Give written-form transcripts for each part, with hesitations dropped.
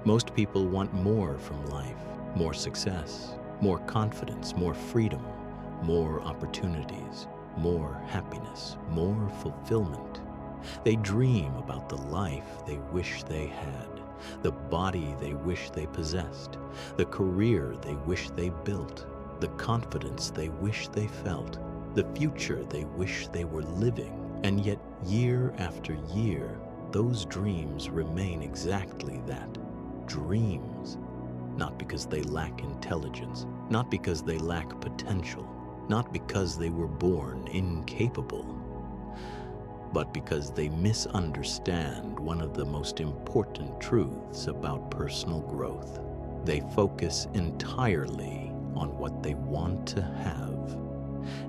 Most people want more from life, more success, more confidence, more freedom, more opportunities, more happiness, more fulfillment. They dream about the life they wish they had, the body they wish they possessed, the career they wish they built, the confidence they wish they felt, the future they wish they were living. And yet, year after year, those dreams remain exactly that, dreams. Not because they lack intelligence, not because they lack potential, not because they were born incapable, but because they misunderstand one of the most important truths about personal growth. They focus entirely on what they want to have,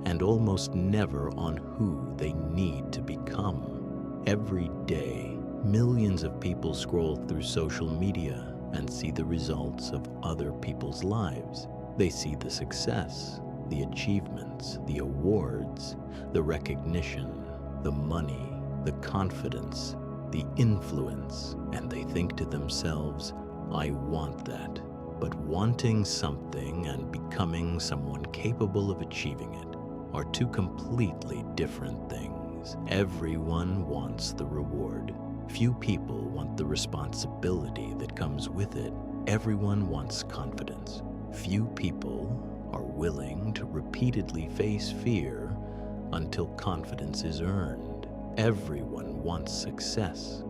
and almost never on who they need to become. Every day, millions of people scroll through social media and see the results of other people's lives. They see the success, the achievements, the awards, the recognition, the money, the confidence, the influence, and they think to themselves, I want that. But wanting something and becoming someone capable of achieving it are two completely different things. Everyone wants the reward. Few people want the responsibility that comes with it. Everyone wants confidence. Few people are willing to repeatedly face fear until confidence is earned. Everyone wants success.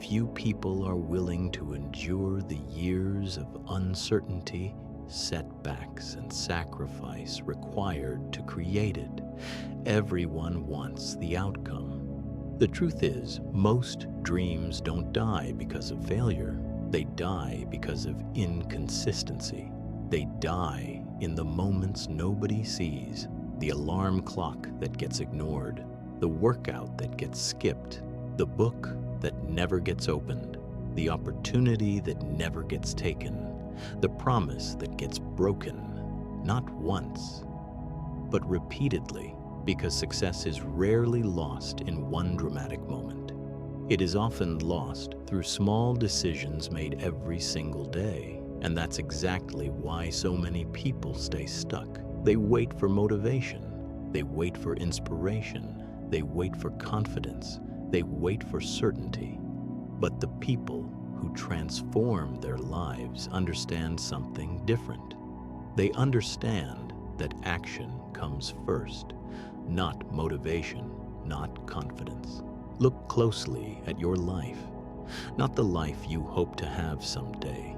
Few people are willing to endure the years of uncertainty, setbacks, and sacrifice required to create it. Everyone wants the outcome. The truth is, most dreams don't die because of failure. They die because of inconsistency. They die in the moments nobody sees, the alarm clock that gets ignored, the workout that gets skipped, the book that never gets opened, the opportunity that never gets taken, the promise that gets broken, not once, but repeatedly, because success is rarely lost in one dramatic moment. It is often lost through small decisions made every single day, and that's exactly why so many people stay stuck. They wait for motivation, they wait for inspiration, they wait for confidence, they wait for certainty. But the people who transform their lives understand something different. They understand that action comes first, not motivation, not confidence. Look closely at your life, not the life you hope to have someday.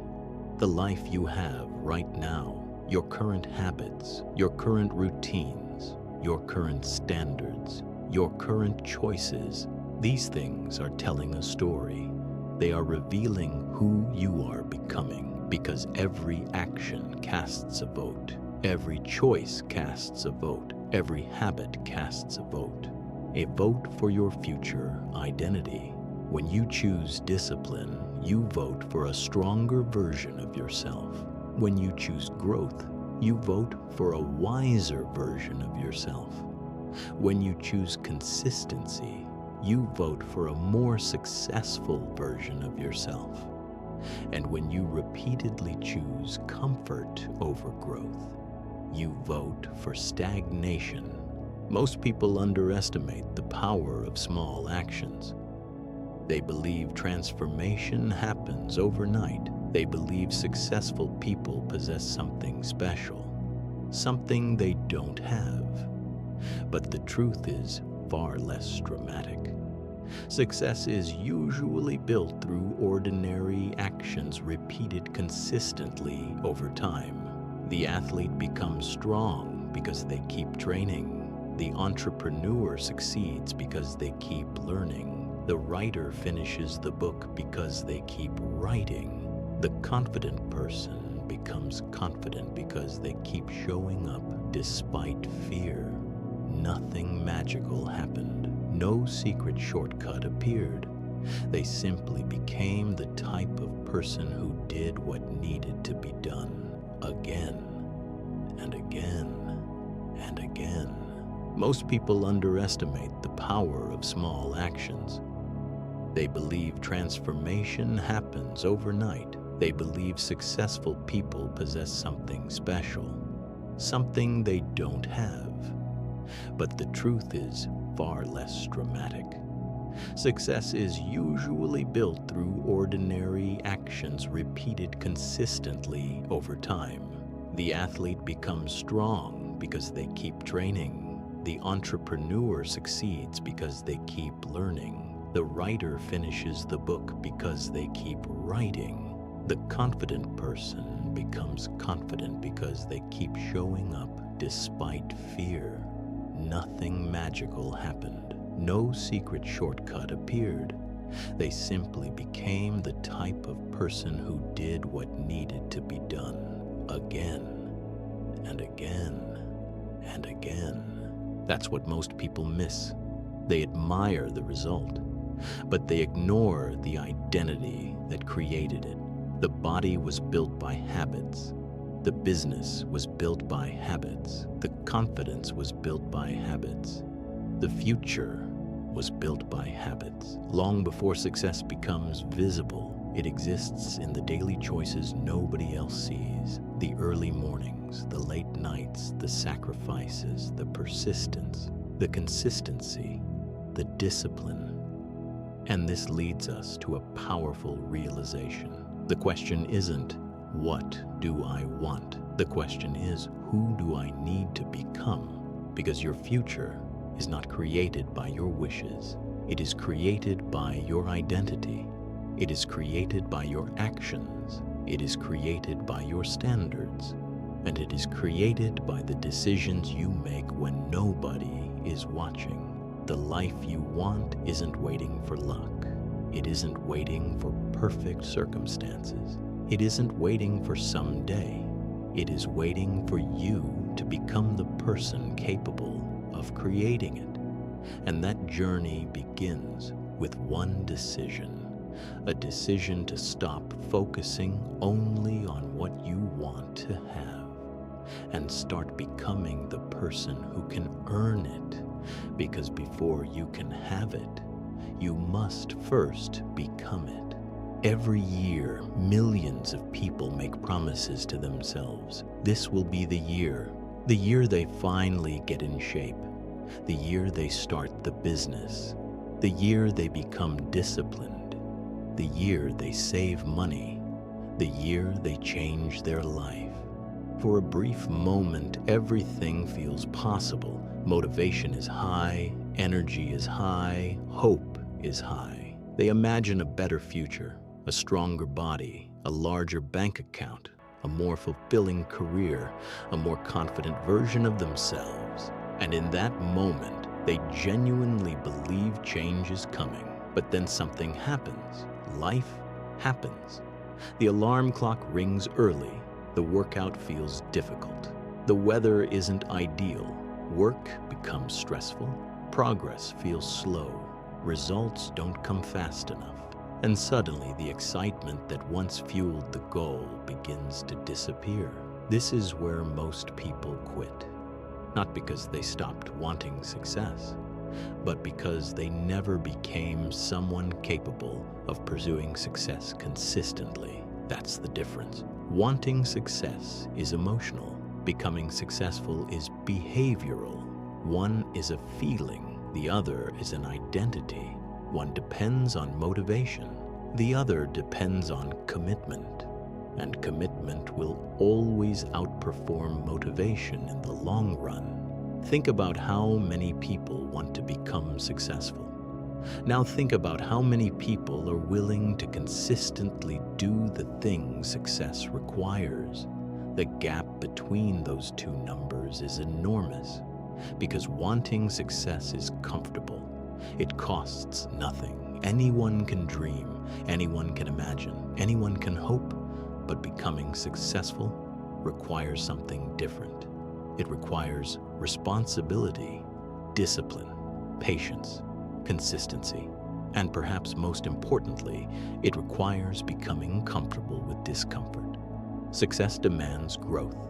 The life you have right now, your current habits, your current routines, your current standards, your current choices. These things are telling a story. They are revealing who you are becoming, because every action casts a vote. Every choice casts a vote. Every habit casts a vote. A vote for your future identity. When you choose discipline, you vote for a stronger version of yourself. When you choose growth, you vote for a wiser version of yourself. When you choose consistency, you vote for a more successful version of yourself. And when you repeatedly choose comfort over growth, you vote for stagnation. Most people underestimate the power of small actions. They believe transformation happens overnight. They believe successful people possess something special, something they don't have. But the truth is far less dramatic. Success is usually built through ordinary actions repeated consistently over time. The athlete becomes strong because they keep training. The entrepreneur succeeds because they keep learning. The writer finishes the book because they keep writing. The confident person becomes confident because they keep showing up despite fear. Nothing magical happened. No secret shortcut appeared. They simply became the type of person who did what needed to be done again and again and again. Most people underestimate the power of small actions. They believe transformation happens overnight. They believe successful people possess something special, something they don't have. But the truth is far less dramatic. Success is usually built through ordinary actions repeated consistently over time. The athlete becomes strong because they keep training. The entrepreneur succeeds because they keep learning. The writer finishes the book because they keep writing. The confident person becomes confident because they keep showing up despite fear. Nothing magical happened. No secret shortcut appeared. They simply became the type of person who did what needed to be done again and again and again. That's what most people miss. They admire the result, but they ignore the identity that created it. The body was built by habits. The business was built by habits. The confidence was built by habits. The future was built by habits. Long before success becomes visible, it exists in the daily choices nobody else sees. The early mornings, the late nights, the sacrifices, the persistence, the consistency, the discipline. And this leads us to a powerful realization. The question isn't, what do I want? The question is, who do I need to become? Because your future is not created by your wishes. It is created by your identity. It is created by your actions. It is created by your standards. And it is created by the decisions you make when nobody is watching. The life you want isn't waiting for luck. It isn't waiting for perfect circumstances. It isn't waiting for someday. It is waiting for you to become the person capable of creating it. And that journey begins with one decision. A decision to stop focusing only on what you want to have and start becoming the person who can earn it. Because before you can have it, you must first become it. Every year, millions of people make promises to themselves. This will be the year they finally get in shape, the year they start the business, the year they become disciplined, the year they save money, the year they change their life. For a brief moment, everything feels possible. Motivation is high, energy is high, hope is high. They imagine a better future, a stronger body, a larger bank account, a more fulfilling career, a more confident version of themselves. And in that moment, they genuinely believe change is coming. But then something happens. Life happens. The alarm clock rings early. The workout feels difficult. The weather isn't ideal. Work becomes stressful. Progress feels slow. Results don't come fast enough. And suddenly the excitement that once fueled the goal begins to disappear. This is where most people quit. Not because they stopped wanting success, but because they never became someone capable of pursuing success consistently. That's the difference. Wanting success is emotional. Becoming successful is behavioral. One is a feeling, the other is an identity. One depends on motivation, the other depends on commitment. And commitment will always outperform motivation in the long run. Think about how many people want to become successful. Now think about how many people are willing to consistently do the things success requires. The gap between those two numbers is enormous because wanting success is comfortable. It costs nothing. Anyone can dream, anyone can imagine, anyone can hope, but becoming successful requires something different. It requires responsibility, discipline, patience, consistency, and perhaps most importantly, it requires becoming comfortable with discomfort. Success demands growth,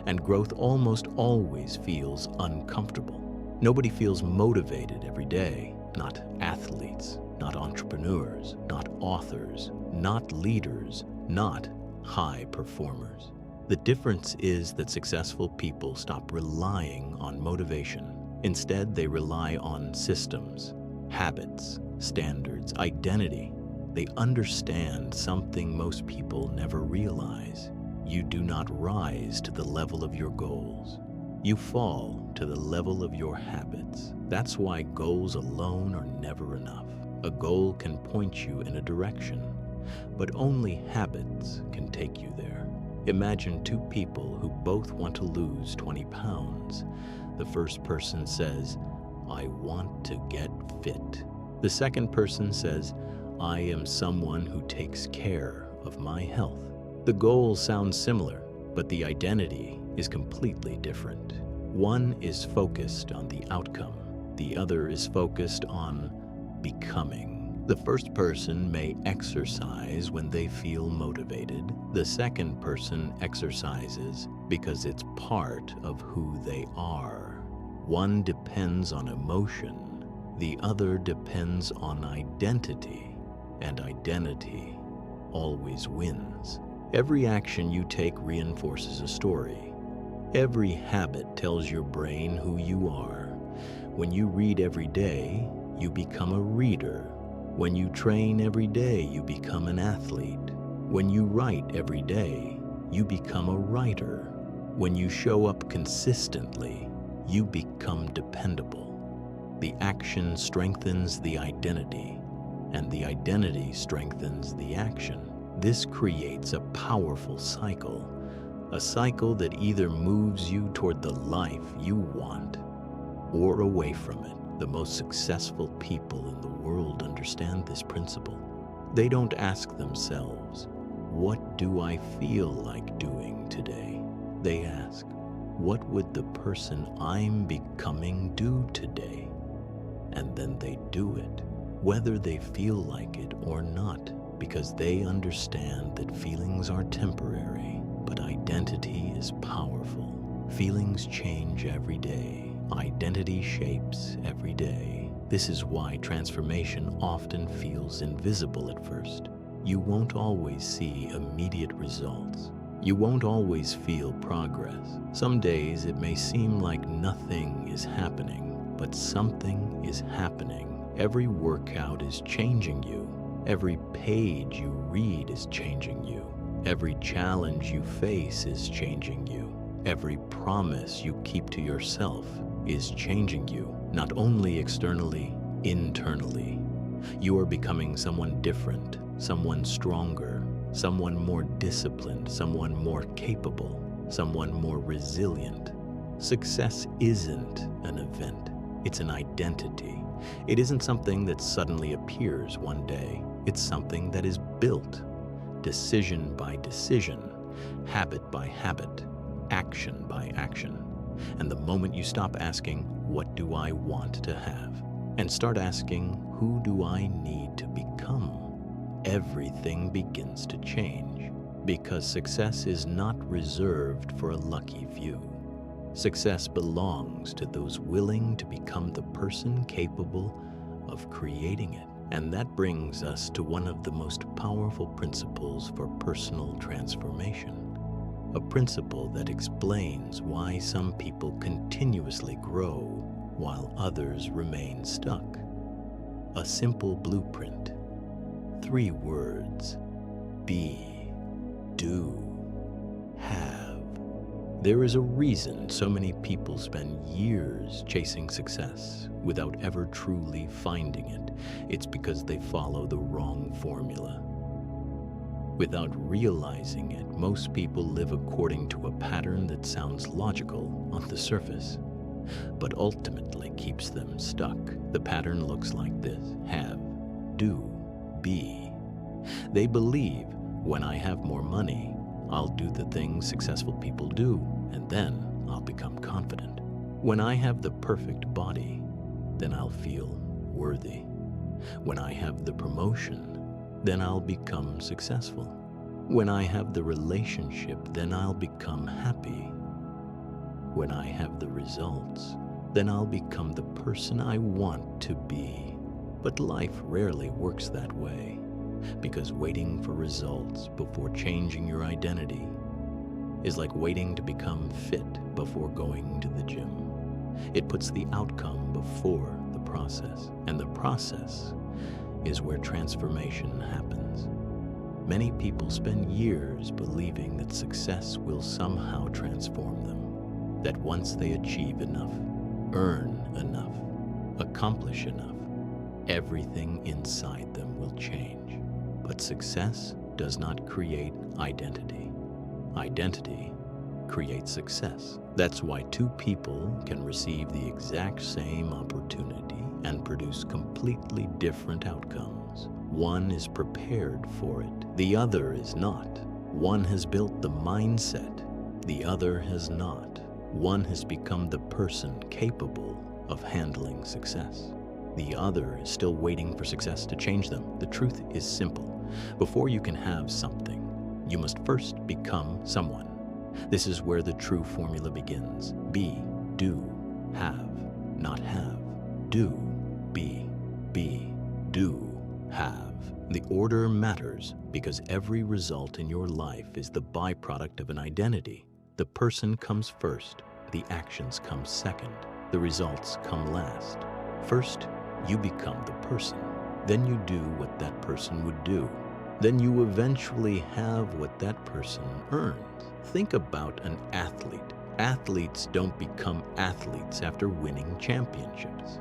and growth almost always feels uncomfortable. Nobody feels motivated every day, not athletes, not entrepreneurs, not authors, not leaders, not high performers. The difference is that successful people stop relying on motivation. Instead, they rely on systems, habits, standards, identity. They understand something most people never realize. You do not rise to the level of your goals. You fall to the level of your habits. That's why goals alone are never enough. A goal can point you in a direction, but only habits can take you there. Imagine two people who both want to lose 20 pounds. The first person says, "I want to get fit." The second person says, "I am someone who takes care of my health." The goals sound similar, but the identity is completely different. One is focused on the outcome. The other is focused on becoming. The first person may exercise when they feel motivated. The second person exercises because it's part of who they are. One depends on emotion. The other depends on identity, and identity always wins. Every action you take reinforces a story. Every habit tells your brain who you are. When you read every day, you become a reader. When you train every day, you become an athlete. When you write every day, you become a writer. When you show up consistently, you become dependable. The action strengthens the identity, and the identity strengthens the action. This creates a powerful cycle, a cycle that either moves you toward the life you want or away from it. The most successful people in the world understand this principle. They don't ask themselves, "What do I feel like doing today?" They ask, "What would the person I'm becoming do today?" And then they do it, whether they feel like it or not, because they understand that feelings are temporary, but identity is powerful. Feelings change every day. Identity shapes every day. This is why transformation often feels invisible at first. You won't always see immediate results. You won't always feel progress. Some days it may seem like nothing is happening, but something is happening. Every workout is changing you. Every page you read is changing you. Every challenge you face is changing you. Every promise you keep to yourself is changing you, not only externally, internally. You are becoming someone different, someone stronger, someone more disciplined, someone more capable, someone more resilient. Success isn't an event, it's an identity. It isn't something that suddenly appears one day. It's something that is built, decision by decision, habit by habit, action by action. And the moment you stop asking, "What do I want to have?" and start asking, "Who do I need to become?" everything begins to change. Because success is not reserved for a lucky few. Success belongs to those willing to become the person capable of creating it. And that brings us to one of the most powerful principles for personal transformation. A principle that explains why some people continuously grow while others remain stuck. A simple blueprint. 3 words: be, do, have. There is a reason so many people spend years chasing success without ever truly finding it. It's because they follow the wrong formula. Without realizing it, most people live according to a pattern that sounds logical on the surface, but ultimately keeps them stuck. The pattern looks like this: have, do, be. They believe, when I have more money, I'll do the things successful people do, and then I'll become confident. When I have the perfect body, then I'll feel worthy. When I have the promotion, then I'll become successful. When I have the relationship, then I'll become happy. When I have the results, then I'll become the person I want to be. But life rarely works that way. because waiting for results before changing your identity is like waiting to become fit before going to the gym. It puts the outcome before the process, and the process is where transformation happens. Many people spend years believing that success will somehow transform them, that once they achieve enough, earn enough, accomplish enough, everything inside them will change. But success does not create identity. Identity creates success. That's why two people can receive the exact same opportunity and produce completely different outcomes. One is prepared for it, the other is not. One has built the mindset, the other has not. One has become the person capable of handling success. The other is still waiting for success to change them. The truth is simple. Before you can have something, you must first become someone. This is where the true formula begins. Be, do, have, not have. Do, be, do, have. The order matters because every result in your life is the byproduct of an identity. The person comes first, the actions come second, the results come last. First, you become the person. Then you do what that person would do. Then you eventually have what that person earns. Think about an athlete. Athletes don't become athletes after winning championships.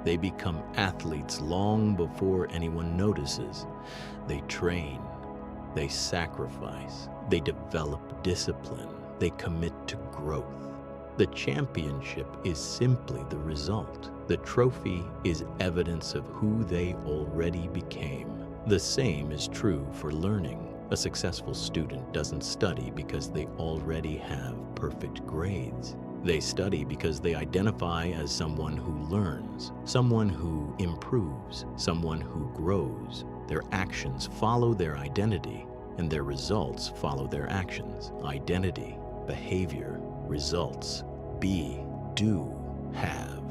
They become athletes long before anyone notices. They train, they sacrifice, they develop discipline, they commit to growth. The championship is simply the result. The trophy is evidence of who they already became. The same is true for learning. A successful student doesn't study because they already have perfect grades. They study because they identify as someone who learns, someone who improves, someone who grows. Their actions follow their identity, and their results follow their actions. Identity, behavior, results. Be, do, have.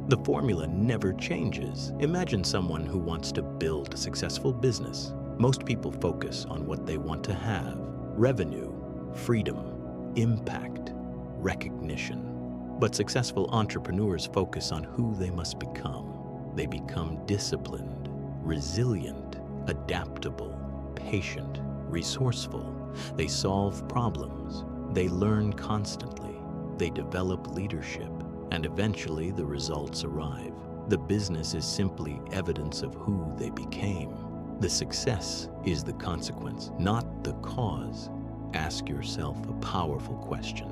The formula never changes. Imagine someone who wants to build a successful business. Most people focus on what they want to have: revenue, freedom, impact, recognition. But successful entrepreneurs focus on who they must become. They become disciplined, resilient, adaptable, patient, resourceful. They solve problems. They learn constantly. They develop leadership. And eventually the results arrive. The business is simply evidence of who they became. The success is the consequence, not the cause. Ask yourself a powerful question.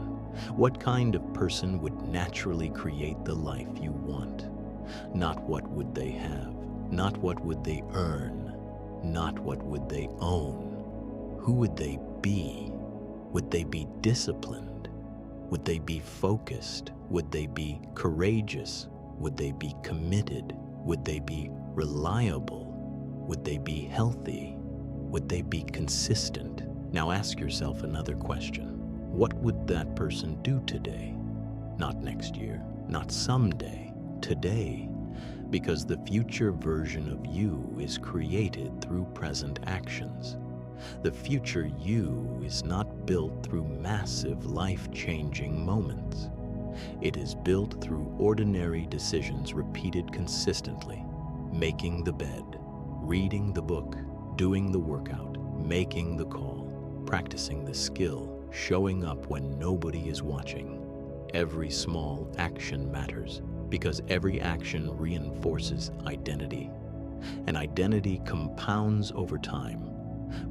What kind of person would naturally create the life you want? Not what would they have, not what would they earn, not what would they own. Who would they be? Would they be disciplined? Would they be focused? Would they be courageous? Would they be committed? Would they be reliable? Would they be healthy? Would they be consistent? Now ask yourself another question. What would that person do today? Not next year, not someday, today. Because the future version of you is created through present actions. The future you is not built through massive life-changing moments. It is built through ordinary decisions repeated consistently. Making the bed, reading the book, doing the workout, making the call, practicing the skill, showing up when nobody is watching. Every small action matters because every action reinforces identity. And identity compounds over time.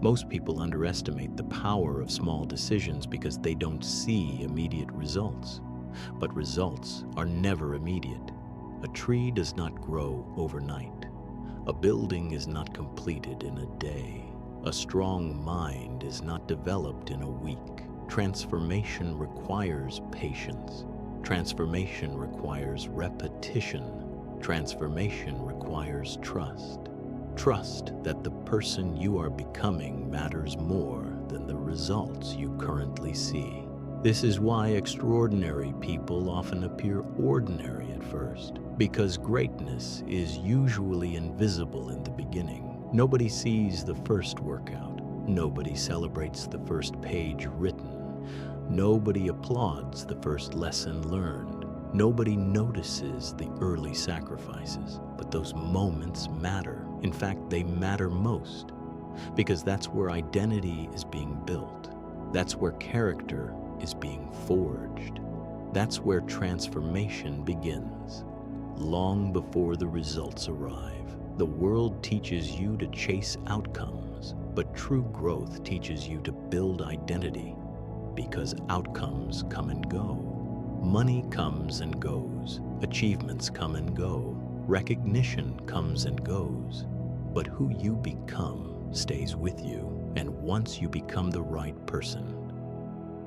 Most people underestimate the power of small decisions because they don't see immediate results. But results are never immediate. A tree does not grow overnight. A building is not completed in a day. A strong mind is not developed in a week. Transformation requires patience. Transformation requires repetition. Transformation requires trust. Trust that the person you are becoming matters more than the results you currently see. This is why extraordinary people often appear ordinary at first, because greatness is usually invisible in the beginning. Nobody sees the first workout. Nobody celebrates the first page written. Nobody applauds the first lesson learned. Nobody notices the early sacrifices. But those moments matter. In fact, they matter most, because that's where identity is being built. That's where character is being forged. That's where transformation begins. Long before the results arrive, the world teaches you to chase outcomes, but true growth teaches you to build identity, because outcomes come and go. Money comes and goes. Achievements come and go. Recognition comes and goes. But who you become stays with you, and once you become the right person,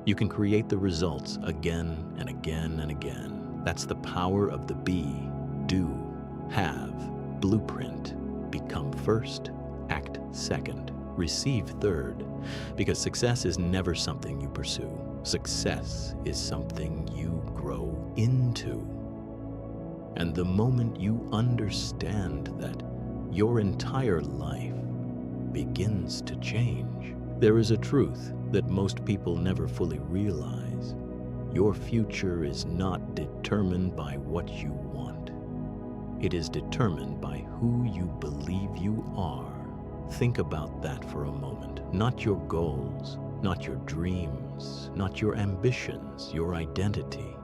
you can create the results again and again and again. That's the power of the be, do, have, blueprint. Become first, act second, receive third, because success is never something you pursue. Success is something you grow into. And the moment you understand that, your entire life begins to change. There is a truth that most people never fully realize. Your future is not determined by what you want. It is determined by who you believe you are. Think about that for a moment. Not your goals, not your dreams, not your ambitions, your identity.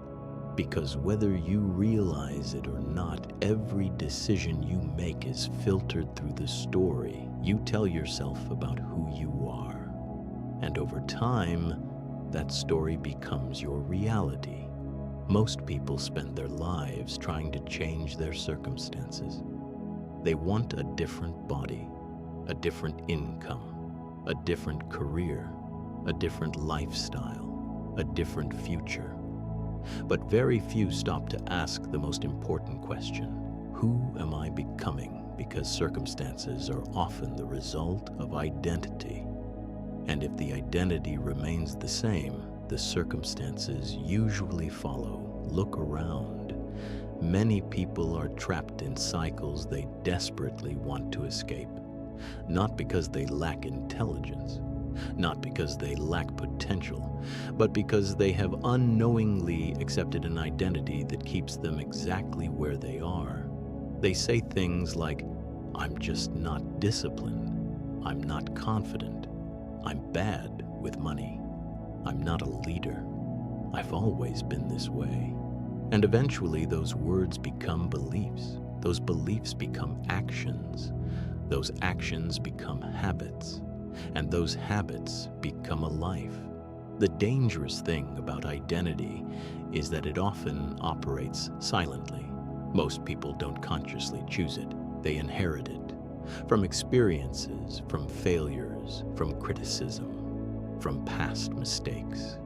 Because whether you realize it or not, every decision you make is filtered through the story you tell yourself about who you are. And over time, that story becomes your reality. Most people spend their lives trying to change their circumstances. They want a different body, a different income, a different career, a different lifestyle, a different future. But very few stop to ask the most important question: who am I becoming? Because circumstances are often the result of identity. And if the identity remains the same, the circumstances usually follow. Look around. Many people are trapped in cycles they desperately want to escape. Not because they lack intelligence, not because they lack potential, but because they have unknowingly accepted an identity that keeps them exactly where they are. They say things like, "I'm just not disciplined. I'm not confident. I'm bad with money. I'm not a leader. I've always been this way." And eventually those words become beliefs. Those beliefs become actions. Those actions become habits. And those habits become a life. The dangerous thing about identity is that it often operates silently. Most people don't consciously choose it. They inherit it. From experiences, from failures, from criticism, from past mistakes,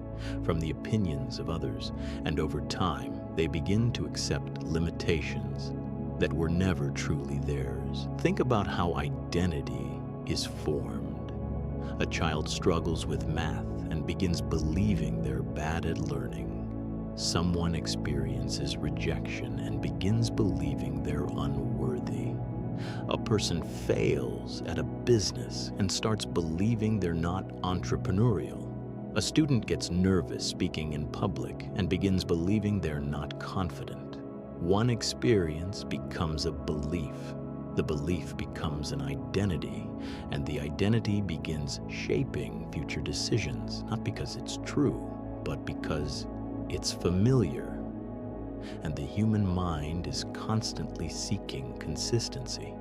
from the opinions of others, and over time, they begin to accept limitations that were never truly theirs. Think about how identity is formed. A child struggles with math and begins believing they're bad at learning. Someone experiences rejection and begins believing they're unworthy. A person fails at a business and starts believing they're not entrepreneurial. A student gets nervous speaking in public and begins believing they're not confident. One experience becomes a belief. The belief becomes an identity, and the identity begins shaping future decisions, not because it's true, but because it's familiar. And the human mind is constantly seeking consistency,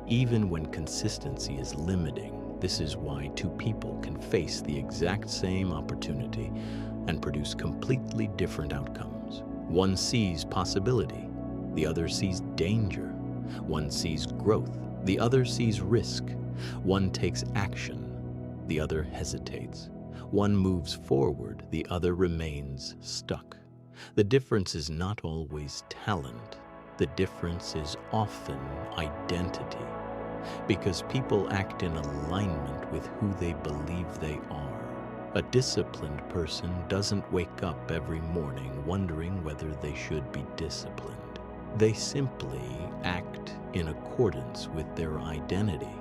even when consistency is limiting. This is why two people can face the exact same opportunity and produce completely different outcomes. One sees possibility, the other sees danger. One sees growth, the other sees risk. One takes action, the other hesitates. One moves forward, the other remains stuck. The difference is not always talent. The difference is often identity, because people act in alignment with who they believe they are. A disciplined person doesn't wake up every morning wondering whether they should be disciplined. They simply act in accordance with their identity.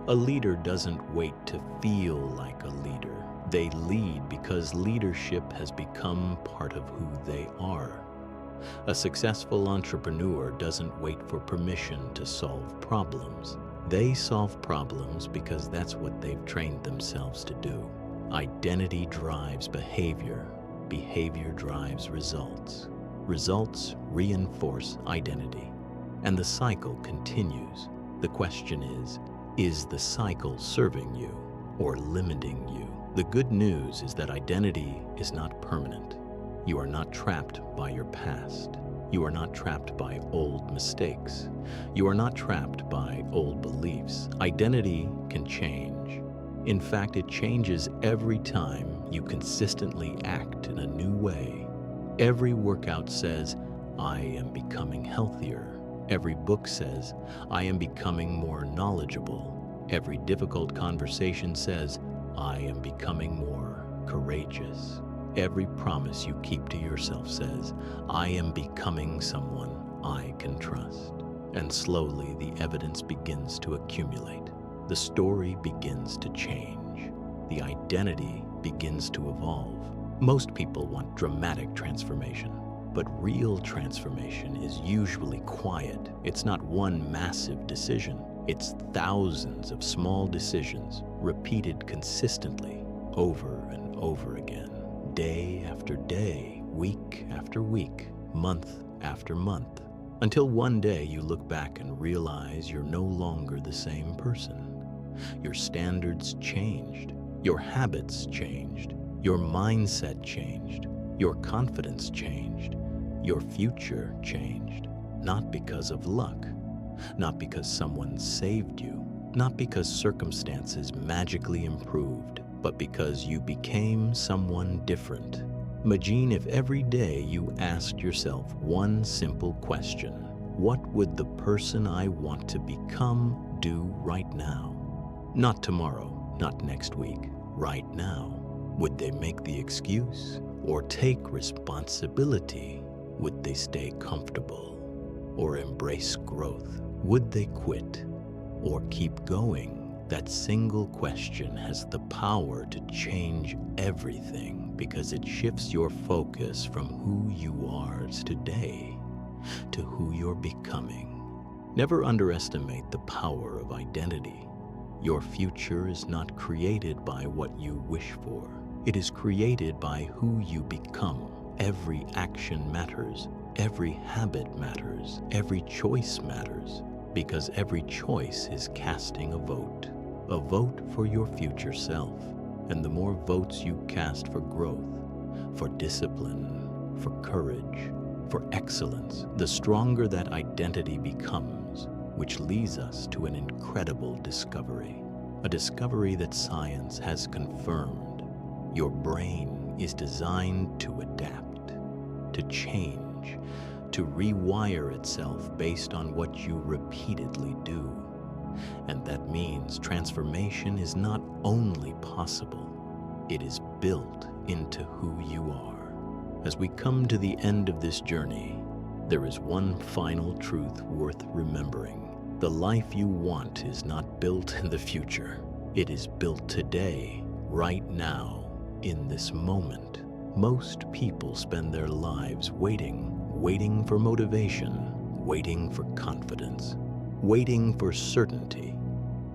A leader doesn't wait to feel like a leader. They lead because leadership has become part of who they are. A successful entrepreneur doesn't wait for permission to solve problems. They solve problems because that's what they've trained themselves to do. Identity drives behavior. Behavior drives results. Results reinforce identity. And the cycle continues. The question is the cycle serving you or limiting you? The good news is that identity is not permanent. You are not trapped by your past. You are not trapped by old mistakes. You are not trapped by old beliefs. Identity can change. In fact, it changes every time you consistently act in a new way. Every workout says, I am becoming healthier. Every book says, I am becoming more knowledgeable. Every difficult conversation says, I am becoming more courageous. Every promise you keep to yourself says, I am becoming someone I can trust. And slowly the evidence begins to accumulate. The story begins to change. The identity begins to evolve. Most people want dramatic transformation, but real transformation is usually quiet. It's not one massive decision. It's thousands of small decisions repeated consistently over and over again. Day after day, week after week, month after month, until one day you look back and realize you're no longer the same person. Your standards changed, your habits changed, your mindset changed, your confidence changed, your future changed, not because of luck, not because someone saved you, not because circumstances magically improved, but because you became someone different. Imagine if every day you asked yourself one simple question: what would the person I want to become do right now? Not tomorrow, not next week, right now. Would they make the excuse or take responsibility? Would they stay comfortable or embrace growth? Would they quit or keep going? That single question has the power to change everything because it shifts your focus from who you are today to who you're becoming. Never underestimate the power of identity. Your future is not created by what you wish for. It is created by who you become. Every action matters. Every habit matters. Every choice matters. Because every choice is casting a vote for your future self. And the more votes you cast for growth, for discipline, for courage, for excellence, the stronger that identity becomes, which leads us to an incredible discovery, a discovery that science has confirmed. Your brain is designed to adapt, to change, to rewire itself based on what you repeatedly do. And that means transformation is not only possible, it is built into who you are. As we come to the end of this journey, there is one final truth worth remembering. The life you want is not built in the future. It is built today, right now, in this moment. Most people spend their lives waiting for motivation, waiting for confidence, waiting for certainty,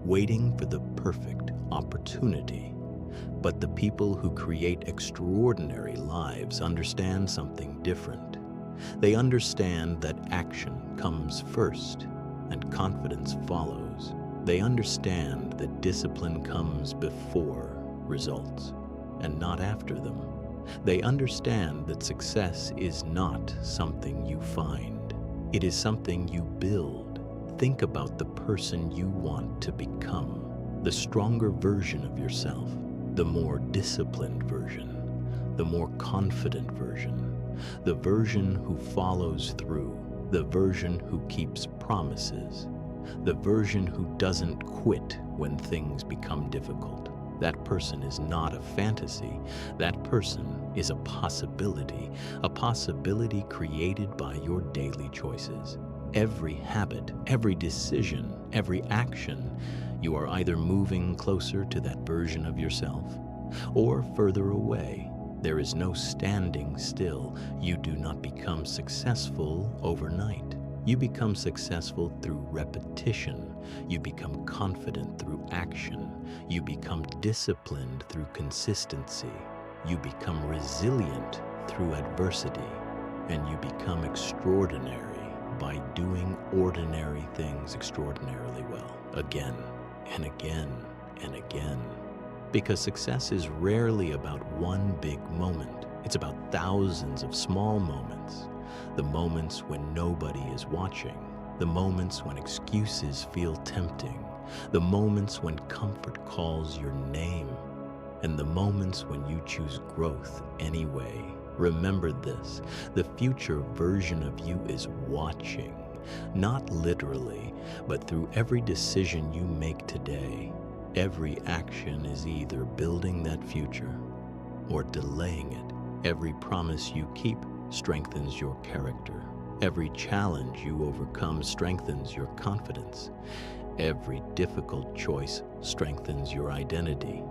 waiting for the perfect opportunity. But the people who create extraordinary lives understand something different. They understand that action comes first and confidence follows. They understand that discipline comes before results and not after them. They understand that success is not something you find. It is something you build. Think about the person you want to become, the stronger version of yourself, the more disciplined version, the more confident version, the version who follows through, the version who keeps promises, the version who doesn't quit when things become difficult. That person is not a fantasy. That person is a possibility created by your daily choices. Every habit, every decision, every action, you are either moving closer to that version of yourself or further away. There is no standing still. You do not become successful overnight. You become successful through repetition. You become confident through action. You become disciplined through consistency. You become resilient through adversity. And you become extraordinary by doing ordinary things extraordinarily well, again and again and again. Because success is rarely about one big moment. It's about thousands of small moments. The moments when nobody is watching. The moments when excuses feel tempting. The moments when comfort calls your name. And the moments when you choose growth anyway. Remember this, the future version of you is watching. Not literally, but through every decision you make today. Every action is either building that future or delaying it. Every promise you keep strengthens your character. Every challenge you overcome strengthens your confidence. Every difficult choice strengthens your identity.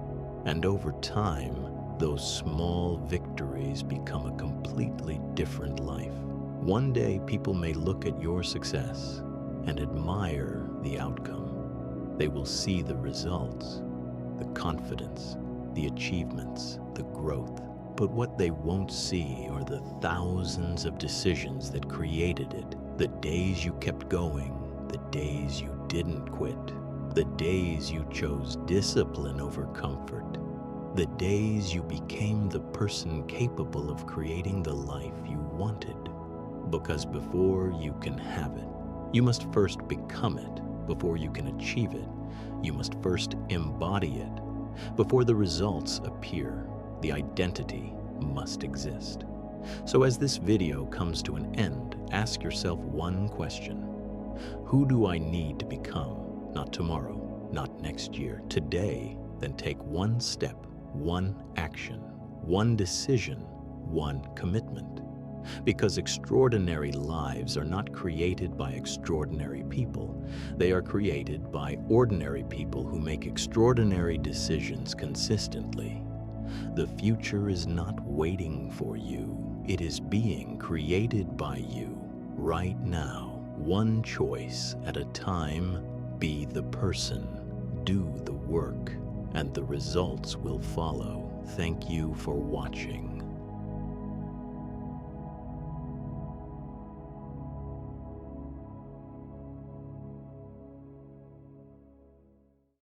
And over time, those small victories become a completely different life. One day, people may look at your success and admire the outcome. They will see the results, the confidence, the achievements, the growth. But what they won't see are the thousands of decisions that created it. The days you kept going, the days you didn't quit, the days you chose discipline over comfort, the days you became the person capable of creating the life you wanted. Because before you can have it, you must first become it. Before you can achieve it, you must first embody it. Before the results appear, the identity must exist. So as this video comes to an end, ask yourself one question. Who do I need to become? Not tomorrow, not next year, today. Then take one step, one action, one decision, one commitment. Because extraordinary lives are not created by extraordinary people. They are created by ordinary people who make extraordinary decisions consistently. The future is not waiting for you. It is being created by you right now. One choice at a time. Be the person. Do the work. And the results will follow. Thank you for watching.